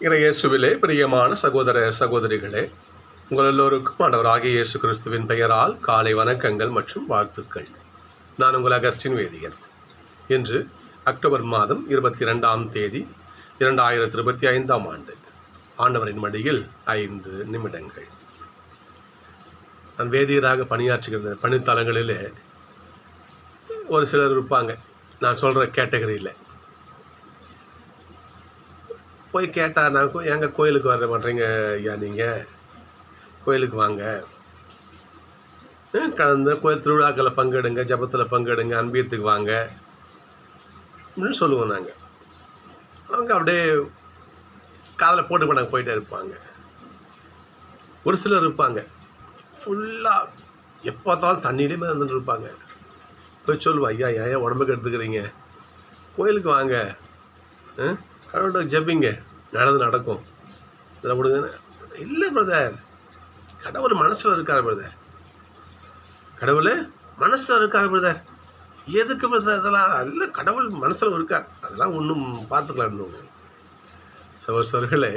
இயேசுவிலே பிரியமான சகோதர சகோதரிகளே, உங்கள் எல்லோருக்கும் ஆண்டவராகிய இயேசு கிறிஸ்துவின் பெயரால் காலை வணக்கங்கள் மற்றும் வாழ்த்துக்கள். நான் உங்கள் அகஸ்டின் வேதியன். இன்று அக்டோபர் மாதம் 22ஆம் தேதி 2025ஆம் ஆண்டு. ஆண்டவரின் மடியில் 5 நிமிடங்கள். நான் வேதியராக பணியாற்றுகிற பணித்தலங்களிலே ஒரு சிலர் இருப்பாங்க, நான் சொல்கிற கேட்டகரியில். போய் கேட்டால் நான் எங்கள் கோயிலுக்கு வர மாட்டேங்க ஐயா, நீங்கள் கோயிலுக்கு வாங்க, கலந்து கோயில் திருவிழாக்களில் பங்கெடுங்க, ஜபத்தில் பங்கெடுங்க, அன்பியத்துக்கு வாங்க அப்படின்னு சொல்லுவோம் நாங்கள். அவங்க அப்படியே காதில் போட்டு பண்ண போயிட்டே இருப்பாங்க. ஒரு சிலர் இருப்பாங்க ஃபுல்லாக எப்போ பார்த்தாலும் தண்ணியிலே இருந்துட்டு இருப்பாங்க. போய் சொல்லுவோம், ஐயா ஏன் உடம்புக்கு எடுத்துக்கிறீங்க, கோயிலுக்கு வாங்க, கடவுள்கிட்ட ஜெபிங்க, நடக்கும், இதில் விடுங்க. இல்லை பிரதர், கடவுள் மனசில் இருக்கார் பிரதர், கடவுள் மனசில் இருக்கார் பிரதர். எதுக்கு பிரதர் அதெல்லாம்? இல்லை, கடவுள் மனசில் இருக்கார், அதெல்லாம் ஒன்றும் பார்த்துக்கலாம். சகோதரர்களே,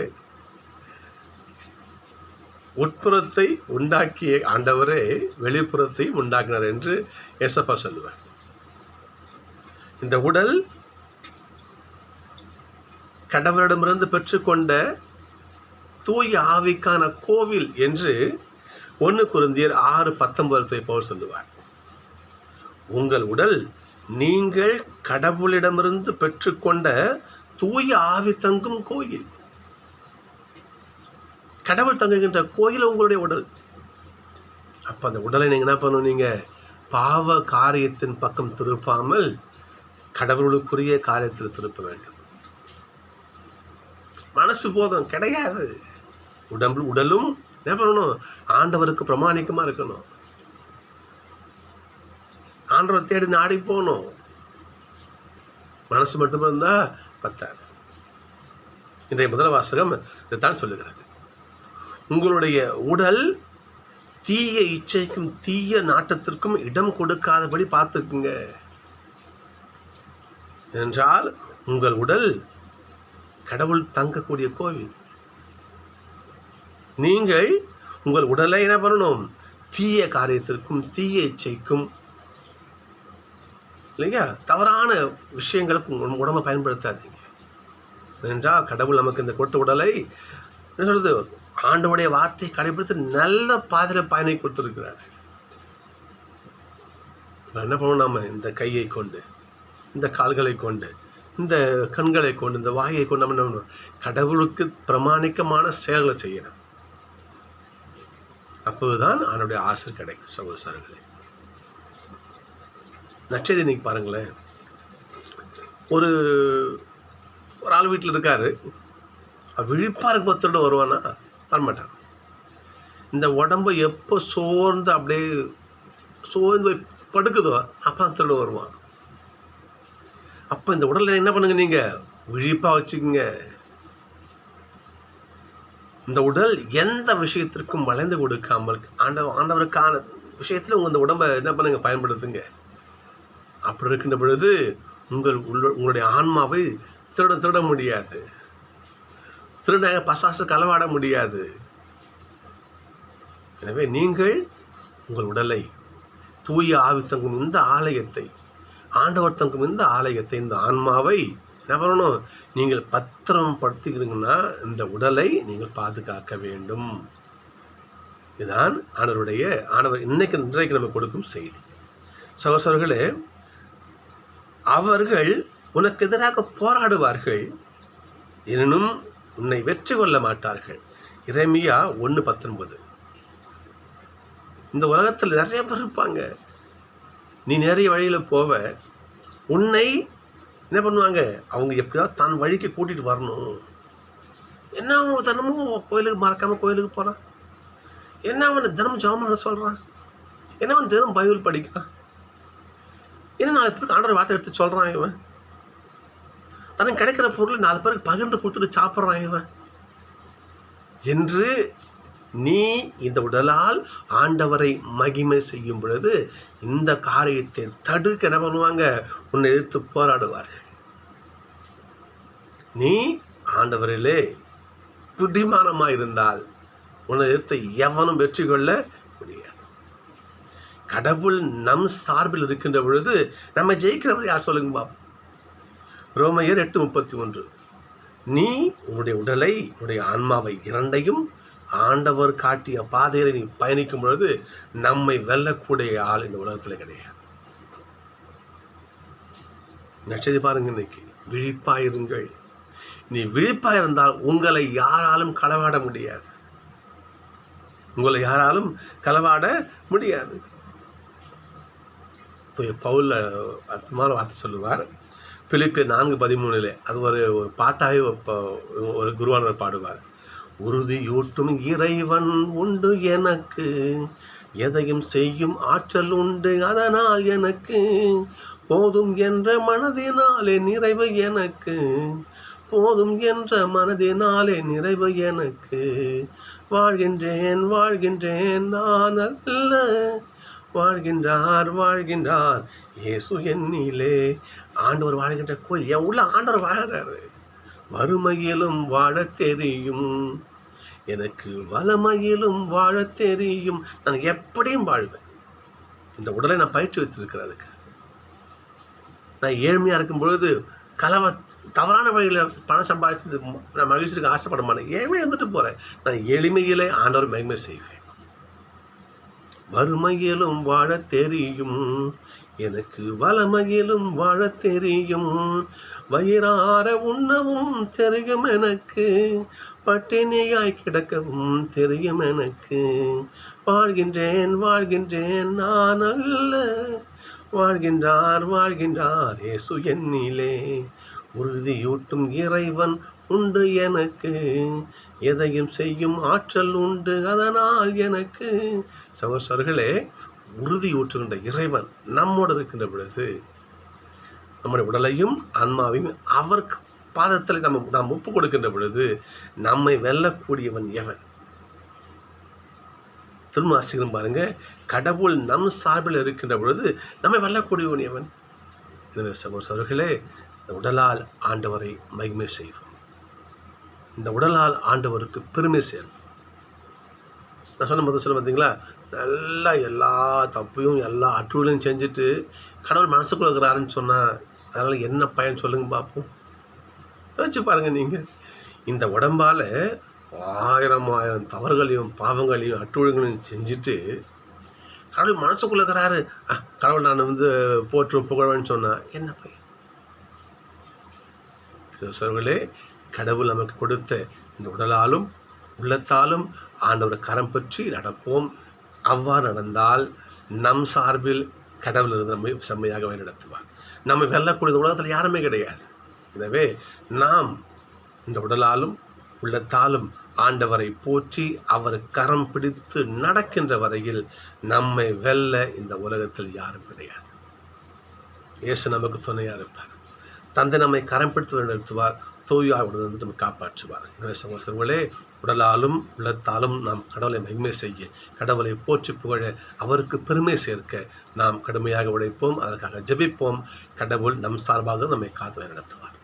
உட்புறத்தை உண்டாக்கிய ஆண்டவரே வெளிப்புறத்தை உண்டாக்கினார் என்று ஏசப்பா சொல்லுவார். இந்த உடல் கடவுளிடமிருந்து பெற்றுக்கொண்ட தூய ஆவிக்கான கோவில் என்று 1 கொரிந்தியர் 6:19 போல் சொல்லுவார். உங்கள் உடல் நீங்கள் கடவுளிடமிருந்து பெற்றுக்கொண்ட தூய ஆவி தங்கும் கோயில். கடவுள் தங்குகின்ற கோயில் உங்களுடைய உடல். அப்போ அந்த உடலை நீங்கள் என்ன பண்ணுவீங்க? பாவ காரியத்தின் பக்கம் திருப்பாமல் கடவுளுக்குரிய காரியத்தில் திருப்ப வேண்டும். மனசு போதும் கிடையாது. உடலும் என்ன பண்ணணும்? ஆண்டவருக்கு பிரமாணிக்கமாக இருக்கணும். ஆண்டவர் தேடி நாடி போகணும். மனசு மட்டும் இருந்தால் பத்தாது. இன்றைய முதல் வாசகம் இதைத்தான் சொல்லுகிறது. உங்களுடைய உடல் தீய இச்சைக்கும் தீய நாட்டத்திற்கும் இடம் கொடுக்காதபடி பார்த்துக்குங்க. என்றால் உங்கள் உடல் கடவுள் தங்கக்கூடிய கோவில். நீங்கள் உங்கள் உடலை என்ன பண்ணணும்? தீய காரியத்திற்கும் தீய இச்சைக்கும், இல்லையா, தவறான விஷயங்களுக்கு உடம்பை பயன்படுத்தாதீங்க. என்றால் கடவுள் நமக்கு இந்த கொடுத்த உடலை என்ன சொல்றது, ஆண்டவருடைய வார்த்தையை கடைபிடித்து நல்ல பாதையில் பயனை கொடுத்துருக்கிறார். என்ன பண்ணணும்? நாம இந்த கையை கொண்டு, இந்த கால்களை கொண்டு, இந்த கண்களை கொண்டு, இந்த வாயை கொண்டு நம்ம என்ன பண்ணணும்? கடவுளுக்கு பிரமாணிக்கமான செயல்களை செய்யணும். அப்போதுதான் அவனுடைய ஆசை கிடைக்கும். சகோதரர்களே, நற்செய்தி இன்னைக்கு பாருங்களேன். ஒரு ஆள் வீட்டில் இருக்காரு, விழிப்பாக இருக்கும்போது திருட வருவானா? வரமாட்டான். இந்த உடம்பு எப்போ சோர்ந்து அப்படியே சோர்ந்து படுக்குதோ அப்போ திருட வருவான். அப்போ இந்த உடலை என்ன பண்ணுங்க? நீங்கள் விழிப்பாக வச்சுக்கோங்க. இந்த உடல் எந்த விஷயத்திற்கும் வளைந்து கொடுக்காமல் ஆண்டவருக்கான விஷயத்தில் உங்கள் இந்த உடம்பை என்ன பண்ணுங்க? பயன்படுத்துங்க. அப்படி இருக்கின்ற பொழுது உங்களுடைய ஆன்மாவை திருட முடியாது. திருடாக பசாசு களவாட முடியாது. எனவே நீங்கள் உங்கள் உடலை தூய ஆவி தங்கும் இந்த ஆலயத்தை, ஆண்டவர் தங்கும் இந்த ஆலயத்தை, இந்த ஆன்மாவை என்ன பண்ணணும்? நீங்கள் பத்திரம் படுத்திக்கிறீங்கன்னா இந்த உடலை நீங்கள் பாதுகாக்க வேண்டும். இதுதான் ஆண்டவர் இன்றைக்கு நம்ம கொடுக்கும் செய்தி. சகோதரர்களே, அவர்கள் உனக்கு எதிராக போராடுவார்கள், எனினும் உன்னை வெற்றி கொள்ள மாட்டார்கள். எரேமியா 1:19. இந்த உலகத்தில் நிறைய பேர் இருப்பாங்க. நீ நிறைய வழியில் போவ, உன்னை என்ன பண்ணுவாங்க? அவங்க எப்படியாவது தான் வழிக்கு கூட்டிகிட்டு வரணும். என்ன அவங்க தினமும் கோயிலுக்கு மறக்காமல் கோயிலுக்கு போகிறான்? என்ன அவனை தினமும் ஜெபம் சொல்கிறான்? என்ன அவன் தினம் பைபிள் படிக்கிறான்? என்ன 4 பேருக்கு ஆண்டவர் வார்த்தை எடுத்து சொல்கிறான்? இவன் தனக்கு கிடைக்கிற பொருளை 4 பேருக்கு பகிர்ந்து கொடுத்துட்டு சாப்பிட்றான் இவன் என்று நீ இந்த உடலால் ஆண்டவரை மகிமை செய்யும் பொழுது இந்த காரியத்தை தடுக்க என்ன பண்ணுவாங்க? உன்னை எதிர்த்து போராடுவார்கள். நீ ஆண்டவரிலே பிடிமானமாக இருந்தால் உன்னை எவனும் வெற்றி கொள்ள முடியாது. கடவுள் நம் சார்பில் இருக்கின்ற பொழுது நம்ம ஜெயிக்கிறவர் யார் சொல்லுங்க பாப்போம். ரோமையர் 8:31. நீ உன்னுடைய உடலை உன்னுடைய ஆன்மாவை இரண்டையும் ஆண்டவர் காட்டிய பாதையில் நீ பயணிக்கும் பொழுது நம்மை வெல்லக்கூடிய ஆள் இந்த உலகத்தில் கிடையாது. நச்சதி பாருங்க, இன்னைக்கு விழிப்பாயிருங்கள். நீ விழிப்பாயிருந்தால் உங்களை யாராலும் களவாட முடியாது. உங்களை யாராலும் களவாட முடியாது. பவுல் அற்புதமான வார்த்தை சொல்லுவார். பிலிப்பியர் 4:13. அது ஒரு பாட்டாகவே ஒரு குருவானவர் பாடுவார். உறுதியூட்டும் இறைவன் உண்டு எனக்கு, எதையும் செய்யும் ஆற்றல் உண்டு அதனால் எனக்கு, போதும் என்ற மனதினாலே நிறைவு எனக்கு, போதும் என்ற மனதினாலே நிறைவு எனக்கு, வாழ்கின்றேன் வாழ்கின்றேன் நான் அல்ல, வாழ்கின்றார் வாழ்கின்றார் இயேசு என்னிலே. ஆண்டவர் வாழ்கின்ற கோயில் என் உள்ள ஆண்டவர் வாழ்கிறாரு. வறுமையிலும் வாழ தெரியும் எனக்கு, வளமையிலும் வாழ தெரியும். நான் எப்படியும் வாழ்வேன். இந்த உடலை நான் பயிற்சி வச்சிருக்கிறதுக்கு. நான் ஏழ்மையாக இருக்கும் பொழுது தவறான வழியில் பணம் சம்பாதிச்சு நான் மகிழ்ச்சிக்கு ஆசைப்பட மாட்டேன். ஏழ்மையாக இருந்துட்டு போகிறேன். நான் எளிமையிலே ஆண்டவர் மகிமை செய்வேன். வறுமையிலும் வாழ தெரியும் எனக்கு, வளமையிலும் வாழ தெரியும், வயிறார உண்ணவும் தெரியும் எனக்கு, பட்டினியாய் கிடக்கவும் தெரியும் எனக்கு, வாழ்கின்றேன் வாழ்கின்றேன் நான் அல்ல, வாழ்கின்றார் வாழ்கின்றார் இயேசு என்னிலே, உறுதியூட்டும் இறைவன் உண்டு எனக்கு, எதையும் செய்யும் ஆற்றல் உண்டு அதனால் எனக்கு. சகோதரர்களே, உறுதியூற்றுகின்ற இறைவன் நம்மோடு இருக்கின்ற பொழுது நம்முடைய உடலையும் ஆன்மாவையும் அவர் பாதத்தில் நாம் ஒப்பு கொடுக்கின்ற பொழுது நம்மை வெல்லக்கூடியவன் எவன்? திரும்ப வாசிக்கிறோம் பாருங்க. கடவுள் நம் சார்பில் இருக்கின்ற பொழுது நம்மை வெல்லக்கூடியவன் எவன்? எனவே சகோதரர்களே, இந்த உடலால் ஆண்டவரை மகிமை செய்வோம். இந்த உடலால் ஆண்டவருக்கு பெருமை சேர்ப்போம். நான் சொன்ன சொல்ல பார்த்தீங்களா, நல்லா எல்லா தப்பையும் எல்லா அற்றுகளையும் செஞ்சுட்டு கடவுள் மனசுக்குள்ள இருக்கிறாருன்னு சொன்னால் அதனால் என்ன பயன் சொல்லுங்க பார்ப்போம். யோசிச்சு பாருங்கள். நீங்கள் இந்த உடம்பால் ஆயிரம் தவறுகளையும் பாவங்களையும் அற்றுகளையும் செஞ்சுட்டு கடவுள் மனசுக்குள்ள இருக்கிறாரு, கடவுள் நான் போற்றும் புகழ்வேன்னு சொன்னால் என்ன பயன்? சொல்களே, கடவுள் நமக்கு கொடுத்த இந்த உடலாலும் உள்ளத்தாலும் ஆண்டவரை கரம் பற்றி நடப்போம். அவ்வாறு நடந்தால் நம் சார்பில் கடவுள் இருந்து நம்மை செம்மையாக வழிநடத்துவார். நம்மை வெல்லக்கூடிய உலகத்தில் யாருமே கிடையாது. எனவே நாம் இந்த உடலாலும் உள்ளத்தாலும் ஆண்டவரை போற்றி அவரை கரம் பிடித்து நடக்கின்ற வரையில் நம்மை வெல்ல இந்த உலகத்தில் யாரும் கிடையாது. இயேசு நமக்கு துணையாக இருப்பார். தந்தை நம்மை கரம் பிடித்து நடத்துவார். தூயாவுடன் நம்ம காப்பாற்றுவார். எனவே சகோதரர்களே, உடலாலும் உள்ளத்தாலும் நாம் கடவுளை மகிமை செய்ய, கடவுளை போற்றி புகழ, அவருக்கு பெருமை சேர்க்க நாம் கடுமையாக உழைப்போம். அதற்காக ஜெபிப்போம். கடவுள் நம் சார்பாக நம்மை காத்து நடத்துவார்.